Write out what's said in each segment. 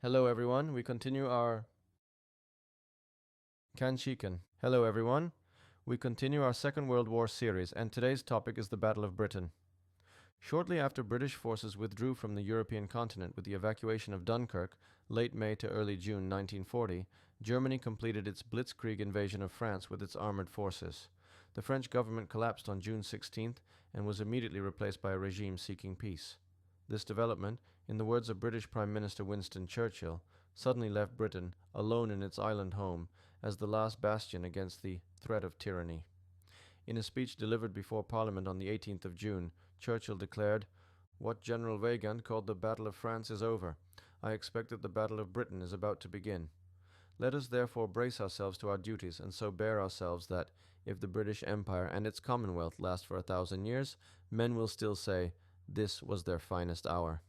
Hello everyone, we continue our Kanshikan. Hello everyone, we continue our Second World War series and today's topic is the Battle of Britain. Shortly after British forces withdrew from the European continent with the evacuation of Dunkirk, late May to early June 1940, Germany completed its blitzkrieg invasion of France with its armored forces. The French government collapsed on June 16th and was immediately replaced by a regime seeking peace. This development, in the words of British Prime Minister Winston Churchill, suddenly left Britain alone in its island home as the last bastion against the threat of tyranny. In a speech delivered before Parliament on the 18th of June, Churchill declared, "What General Weygand called the Battle of France is over. I expect that the Battle of Britain is about to begin. Let us therefore brace ourselves to our duties and so bear ourselves that, if the British Empire and its Commonwealth last for 1,000 years, men will still say, this was their finest hour."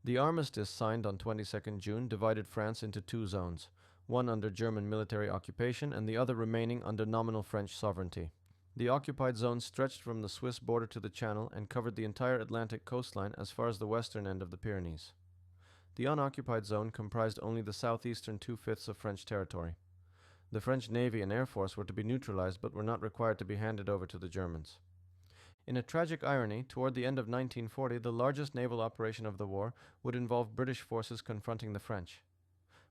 The armistice signed on 22nd June divided France into two zones, one under German military occupation and the other remaining under nominal French sovereignty. The occupied zone stretched from the Swiss border to the Channel and covered the entire Atlantic coastline as far as the western end of the Pyrenees. The unoccupied zone comprised only the southeastern 2/5 of French territory. The French Navy and Air Force were to be neutralized but were not required to be handed over to the Germans. In a tragic irony, toward the end of 1940, the largest naval operation of the war would involve British forces confronting the French.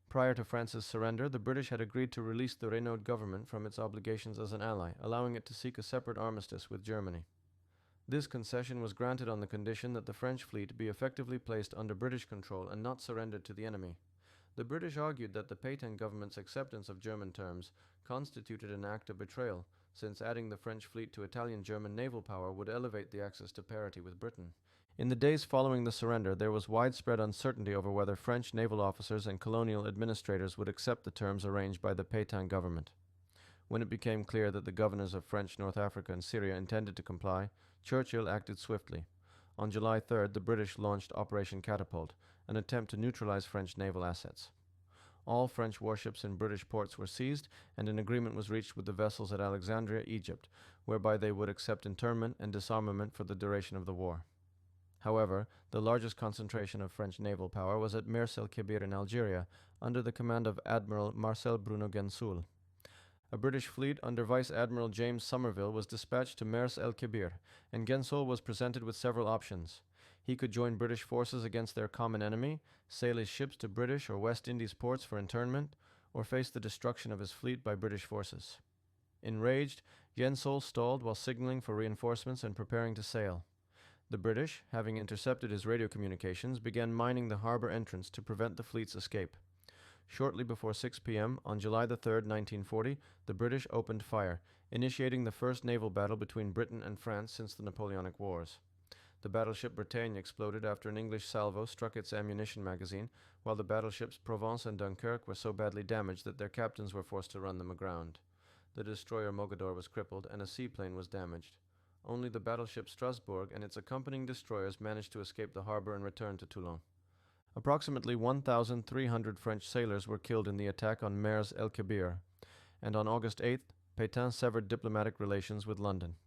Prior to France's surrender, the British had agreed to release the Renaud government from its obligations as an ally, allowing it to seek a separate armistice with Germany. This concession was granted on the condition that the French fleet be effectively placed under British control and not surrendered to the enemy. The British argued that the Pétain government's acceptance of German terms constituted an act of betrayal, since adding the French fleet to Italian-German naval power would elevate the Axis to parity with Britain. In the days following the surrender, there was widespread uncertainty over whether French naval officers and colonial administrators would accept the terms arranged by the Pétain government. When it became clear that the governors of French North Africa and Syria intended to comply, Churchill acted swiftly. On July 3rd, the British launched Operation Catapult, an attempt to neutralize French naval assets. All French warships in British ports were seized, and an agreement was reached with the vessels at Alexandria, Egypt, whereby they would accept internment and disarmament for the duration of the war. However, the largest concentration of French naval power was at Mers el-Kebir in Algeria, under the command of Admiral Marcel Bruno Gensoul. A British fleet under Vice Admiral James Somerville was dispatched to Mers el-Kebir, and Gensoul was presented with several options. He could join British forces against their common enemy, sail his ships to British or West Indies ports for internment, or face the destruction of his fleet by British forces. Enraged, Gensoul stalled while signaling for reinforcements and preparing to sail. The British, having intercepted his radio communications, began mining the harbor entrance to prevent the fleet's escape. Shortly before 6 p.m. on July 3, 1940, the British opened fire, initiating the first naval battle between Britain and France since the Napoleonic Wars. The battleship Bretagne exploded after an English salvo struck its ammunition magazine, while the battleships Provence and Dunkirk were so badly damaged that their captains were forced to run them aground. The destroyer Mogador was crippled, and a seaplane was damaged. Only the battleship Strasbourg and its accompanying destroyers managed to escape the harbor and return to Toulon. Approximately 1,300 French sailors were killed in the attack on Mers el-Kebir, and on August 8th, Pétain severed diplomatic relations with London.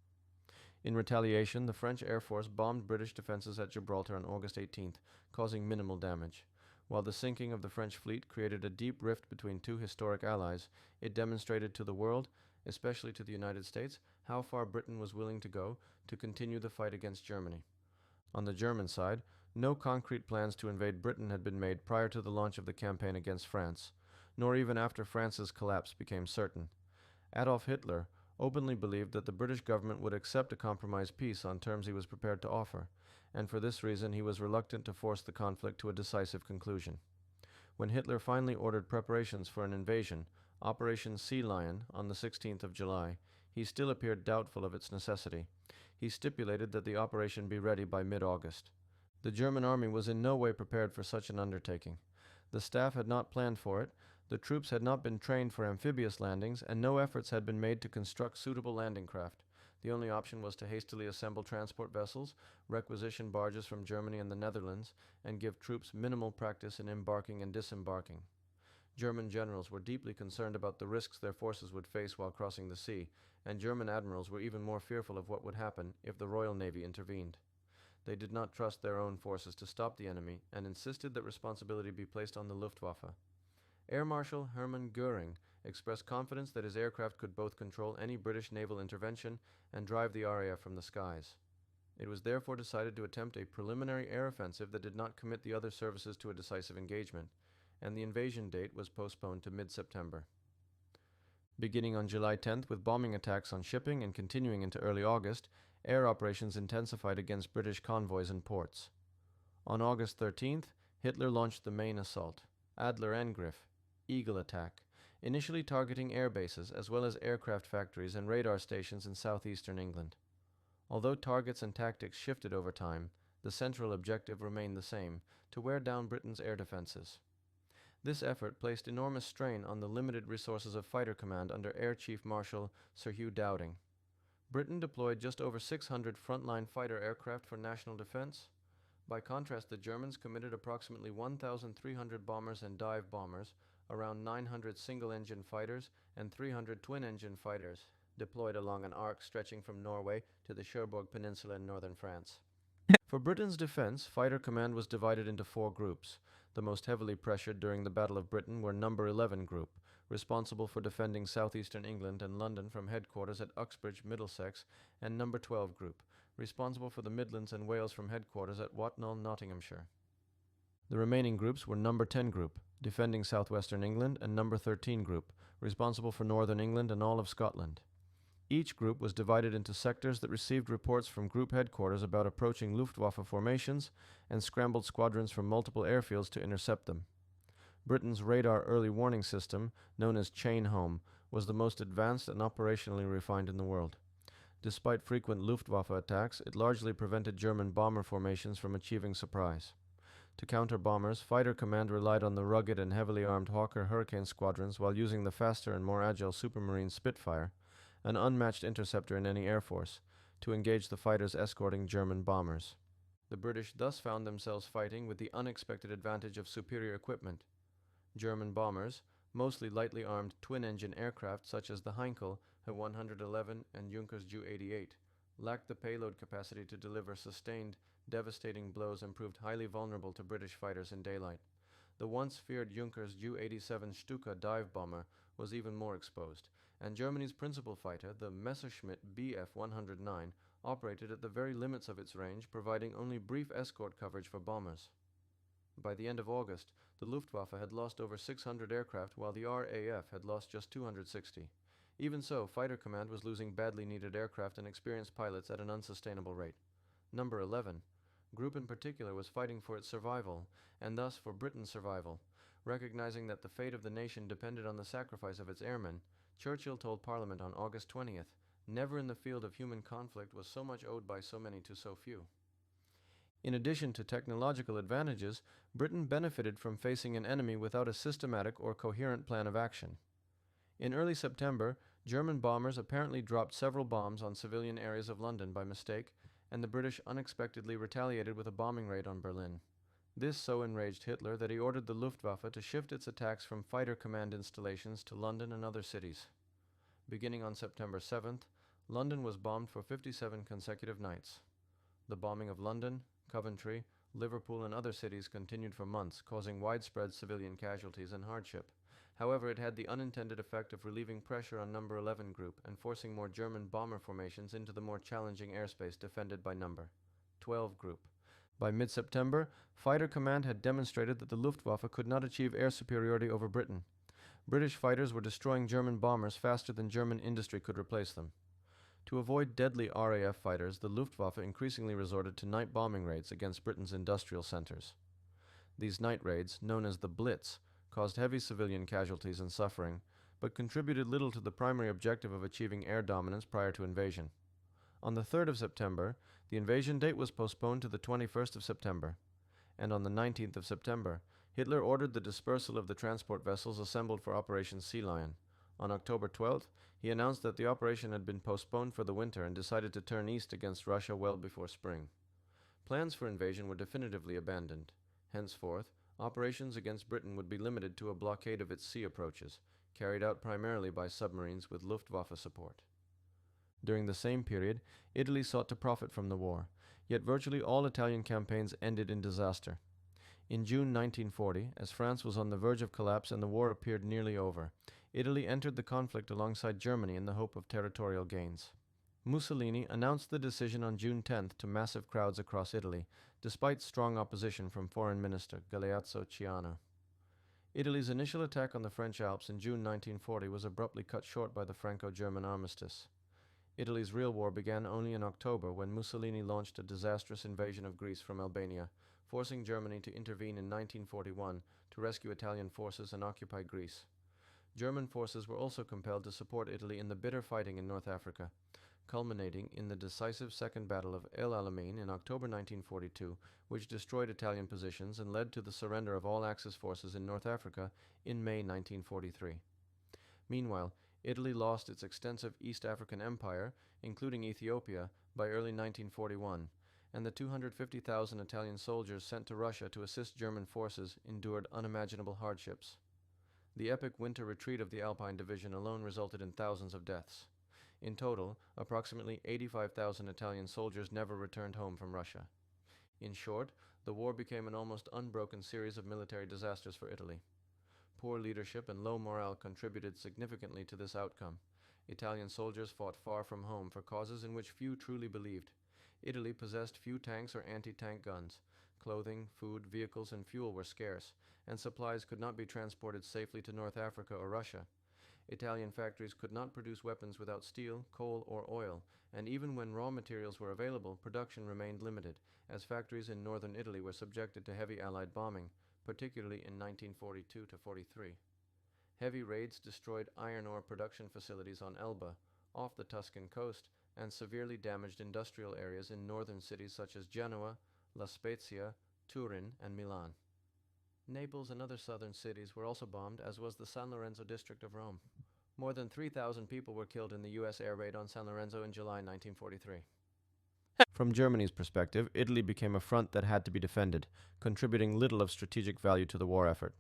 In retaliation, the French Air Force bombed British defenses at Gibraltar on August 18th, causing minimal damage. While the sinking of the French fleet created a deep rift between two historic allies, it demonstrated to the world, especially to the United States, how far Britain was willing to go to continue the fight against Germany. On the German side, no concrete plans to invade Britain had been made prior to the launch of the campaign against France, nor even after France's collapse became certain. Adolf Hitler openly believed that the British government would accept a compromise peace on terms he was prepared to offer, and for this reason he was reluctant to force the conflict to a decisive conclusion. When Hitler finally ordered preparations for an invasion, Operation Sea Lion, on the 16th of July, he still appeared doubtful of its necessity. He stipulated that the operation be ready by mid-August. The German army was in no way prepared for such an undertaking. The staff had not planned for it, the troops had not been trained for amphibious landings, and no efforts had been made to construct suitable landing craft. The only option was to hastily assemble transport vessels, requisition barges from Germany and the Netherlands, and give troops minimal practice in embarking and disembarking. German generals were deeply concerned about the risks their forces would face while crossing the sea, and German admirals were even more fearful of what would happen if the Royal Navy intervened. They did not trust their own forces to stop the enemy and insisted that responsibility be placed on the Luftwaffe. Air Marshal Hermann Göring expressed confidence that his aircraft could both control any British naval intervention and drive the RAF from the skies. It was therefore decided to attempt a preliminary air offensive that did not commit the other services to a decisive engagement, and the invasion date was postponed to mid-September. Beginning on July 10th with bombing attacks on shipping and continuing into early August, air operations intensified against British convoys and ports. On August 13th, Hitler launched the main assault, Adlerangriff, Eagle attack, initially targeting air bases as well as aircraft factories and radar stations in southeastern England. Although targets and tactics shifted over time, the central objective remained the same, to wear down Britain's air defenses. This effort placed enormous strain on the limited resources of Fighter Command under Air Chief Marshal Sir Hugh Dowding. Britain deployed just over 600 frontline fighter aircraft for national defense. By contrast, the Germans committed approximately 1,300 bombers and dive bombers, around 900 single-engine fighters, and 300 twin-engine fighters, deployed along an arc stretching from Norway to the Cherbourg Peninsula in northern France. For Britain's defense, Fighter Command was divided into 4 groups. The most heavily pressured during the Battle of Britain were Number 11 Group, responsible for defending southeastern England and London from headquarters at Uxbridge, Middlesex, and Number 12 Group, responsible for the Midlands and Wales from headquarters at Watnall, Nottinghamshire. The remaining groups were Number 10 Group, defending southwestern England, and Number 13 Group, responsible for northern England and all of Scotland. Each group was divided into sectors that received reports from group headquarters about approaching Luftwaffe formations and scrambled squadrons from multiple airfields to intercept them. Britain's radar early warning system, known as Chain Home, was the most advanced and operationally refined in the world. Despite frequent Luftwaffe attacks, it largely prevented German bomber formations from achieving surprise. To counter bombers, Fighter Command relied on the rugged and heavily armed Hawker Hurricane squadrons while using the faster and more agile Supermarine Spitfire, an unmatched interceptor in any air force, to engage the fighters escorting German bombers. The British thus found themselves fighting with the unexpected advantage of superior equipment. German bombers, mostly lightly armed twin-engine aircraft such as the Heinkel H-111 and Junkers Ju-88, lacked the payload capacity to deliver sustained, devastating blows and proved highly vulnerable to British fighters in daylight. The once feared Junkers Ju-87 Stuka dive bomber was even more exposed, and Germany's principal fighter, the Messerschmitt Bf-109, operated at the very limits of its range, providing only brief escort coverage for bombers. By the end of August, the Luftwaffe had lost over 600 aircraft, while the RAF had lost just 260. Even so, Fighter Command was losing badly needed aircraft and experienced pilots at an unsustainable rate. Number 11 Group in particular was fighting for its survival, and thus for Britain's survival. Recognizing that the fate of the nation depended on the sacrifice of its airmen, Churchill told Parliament on August 20th, "Never in the field of human conflict was so much owed by so many to so few." In addition to technological advantages, Britain benefited from facing an enemy without a systematic or coherent plan of action. In early September, German bombers apparently dropped several bombs on civilian areas of London by mistake, and the British unexpectedly retaliated with a bombing raid on Berlin. This so enraged Hitler that he ordered the Luftwaffe to shift its attacks from Fighter Command installations to London and other cities. Beginning on September 7th, London was bombed for 57 consecutive nights. The bombing of London, Coventry, Liverpool and other cities continued for months, causing widespread civilian casualties and hardship. However, it had the unintended effect of relieving pressure on Number 11 Group and forcing more German bomber formations into the more challenging airspace defended by Number 12 Group. By mid-September, Fighter Command had demonstrated that the Luftwaffe could not achieve air superiority over Britain. British fighters were destroying German bombers faster than German industry could replace them. To avoid deadly RAF fighters, the Luftwaffe increasingly resorted to night bombing raids against Britain's industrial centers. These night raids, known as the Blitz, caused heavy civilian casualties and suffering, but contributed little to the primary objective of achieving air dominance prior to invasion. On the 3rd of September, the invasion date was postponed to the 21st of September, and on the 19th of September, Hitler ordered the dispersal of the transport vessels assembled for Operation Sea Lion. On October 12th, he announced that the operation had been postponed for the winter and decided to turn east against Russia well before spring. Plans for invasion were definitively abandoned. Henceforth, operations against Britain would be limited to a blockade of its sea approaches, carried out primarily by submarines with Luftwaffe support. During the same period, Italy sought to profit from the war. Yet virtually all Italian campaigns ended in disaster. In June 1940, as France was on the verge of collapse and the war appeared nearly over, Italy entered the conflict alongside Germany in the hope of territorial gains. Mussolini announced the decision on June 10th to massive crowds across Italy, despite strong opposition from Foreign Minister Galeazzo Ciano. Italy's initial attack on the French Alps in June 1940 was abruptly cut short by the Franco-German armistice. Italy's real war began only in October when Mussolini launched a disastrous invasion of Greece from Albania, forcing Germany to intervene in 1941 to rescue Italian forces and occupy Greece. German forces were also compelled to support Italy in the bitter fighting in North Africa, culminating in the decisive Second Battle of El Alamein in October 1942, which destroyed Italian positions and led to the surrender of all Axis forces in North Africa in May 1943. Meanwhile, Italy lost its extensive East African empire, including Ethiopia, by early 1941, and the 250,000 Italian soldiers sent to Russia to assist German forces endured unimaginable hardships. The epic winter retreat of the Alpine Division alone resulted in thousands of deaths. In total, approximately 85,000 Italian soldiers never returned home from Russia. In short, the war became an almost unbroken series of military disasters for Italy. Poor leadership and low morale contributed significantly to this outcome. Italian soldiers fought far from home for causes in which few truly believed. Italy possessed few tanks or anti-tank guns. Clothing, food, vehicles, and fuel were scarce, and supplies could not be transported safely to North Africa or Russia. Italian factories could not produce weapons without steel, coal, or oil, and even when raw materials were available, production remained limited, as factories in northern Italy were subjected to heavy Allied bombing, particularly in 1942-43. Heavy raids destroyed iron ore production facilities on Elba, off the Tuscan coast, and severely damaged industrial areas in northern cities such as Genoa, La Spezia, Turin, and Milan. Naples and other southern cities were also bombed, as was the San Lorenzo district of Rome. More than 3,000 people were killed in the U.S. air raid on San Lorenzo in July 1943. From Germany's perspective, Italy became a front that had to be defended, contributing little of strategic value to the war effort.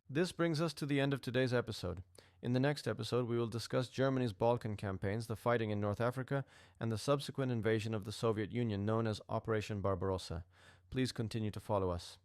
This brings us to the end of today's episode. In the next episode, we will discuss Germany's Balkan campaigns, the fighting in North Africa, and the subsequent invasion of the Soviet Union known as Operation Barbarossa. Please continue to follow us.